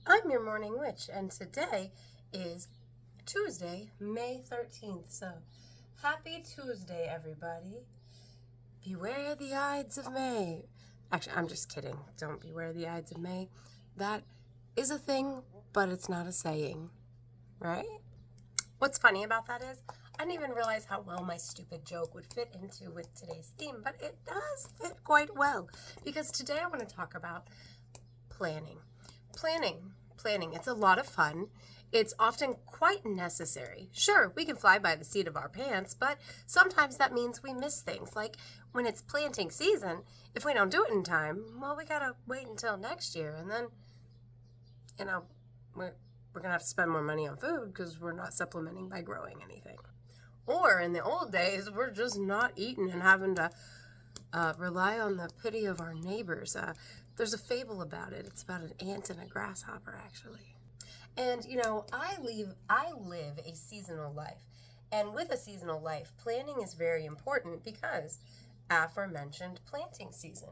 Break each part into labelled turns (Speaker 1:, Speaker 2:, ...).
Speaker 1: I'm your morning witch, and today is Tuesday, May 13th. So, happy Tuesday, everybody. Beware the Ides of May. Actually, I'm just kidding. Don't beware the Ides of May. That is a thing, but it's not a saying, right? What's funny about that is I didn't even realize how well my stupid joke would fit into with today's theme, but it does fit quite well because today I want to talk about planning. Planning. It's a lot of fun. It's often quite necessary. Sure, we can fly by the seat of our pants, but sometimes that means we miss things. Like when it's planting season, if we don't do it in time, well, we gotta wait until next year, and then, we're gonna have to spend more money on food because we're not supplementing by growing anything. Or in the old days, we're just not eating and having to rely on the pity of our neighbors. There's a fable about it. It's about an ant and a grasshopper, actually. And I live a seasonal life, and with a seasonal life, planning is very important because, aforementioned planting season,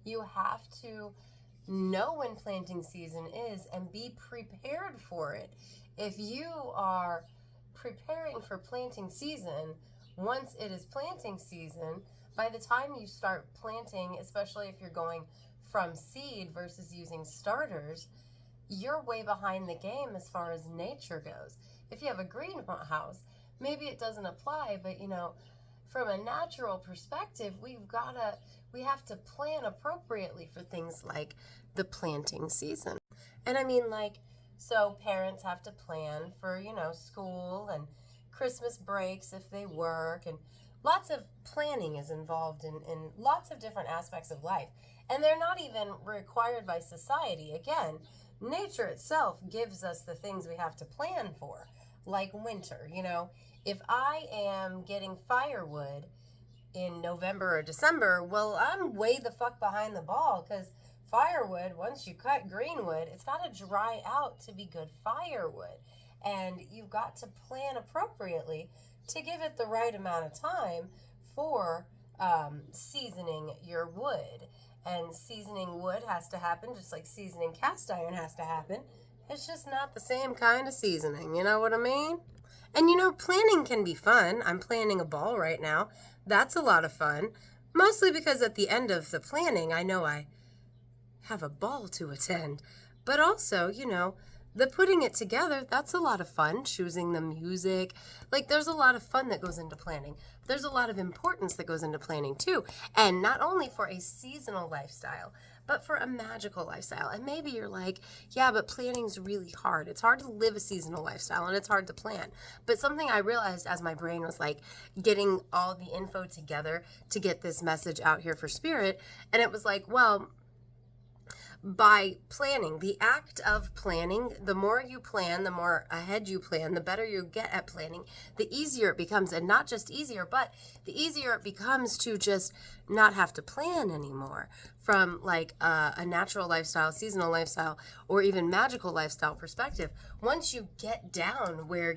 Speaker 1: you have to know when planting season is and be prepared for it. If you are preparing for planting season, once it is planting season, by the time you start planting, especially if you're going from seed versus using starters, you're way behind the game as far as nature goes. If you have a greenhouse, maybe it doesn't apply, but from a natural perspective, we have to plan appropriately for things like the planting season. And I mean, so parents have to plan for, school and Christmas breaks if they work, and lots of planning is involved in lots of different aspects of life. And they're not even required by society. Again, nature itself gives us the things we have to plan for, like winter. If I am getting firewood in November or December, well, I'm way the fuck behind the ball because firewood, once you cut greenwood, it's got to dry out to be good firewood. And you've got to plan appropriately to give it the right amount of time for seasoning your wood. And seasoning wood has to happen just like seasoning cast iron has to happen. It's just not the same kind of seasoning, you know what I mean? And planning can be fun. I'm planning a ball right now. That's a lot of fun. Mostly because at the end of the planning, I know I have a ball to attend. But also, the putting it together, that's a lot of fun. Choosing the music. There's a lot of fun that goes into planning. There's a lot of importance that goes into planning too. And not only for a seasonal lifestyle, but for a magical lifestyle. And maybe you're like, yeah, but planning's really hard. It's hard to live a seasonal lifestyle and it's hard to plan. But something I realized as my brain was getting all the info together to get this message out here for spirit, and it was like, well, by planning, the act of planning, the more you plan, the more ahead you plan, the better you get at planning, the easier it becomes. And not just easier, but the easier it becomes to just not have to plan anymore from a natural lifestyle, seasonal lifestyle, or even magical lifestyle perspective. Once you get down where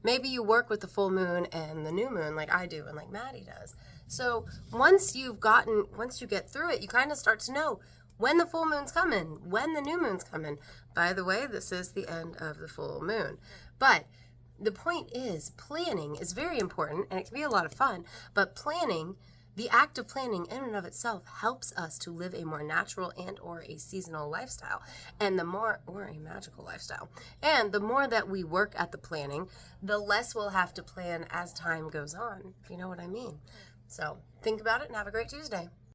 Speaker 1: maybe you work with the full moon and the new moon like I do and like Maddie does. So once you get through it, you kind of start to know when the full moon's coming, when the new moon's coming. By the way, this is the end of the full moon. But the point is, planning is very important, and it can be a lot of fun, but the act of planning in and of itself helps us to live a more natural and or a seasonal lifestyle, or a magical lifestyle. And the more that we work at the planning, the less we'll have to plan as time goes on, if you know what I mean. So think about it and have a great Tuesday.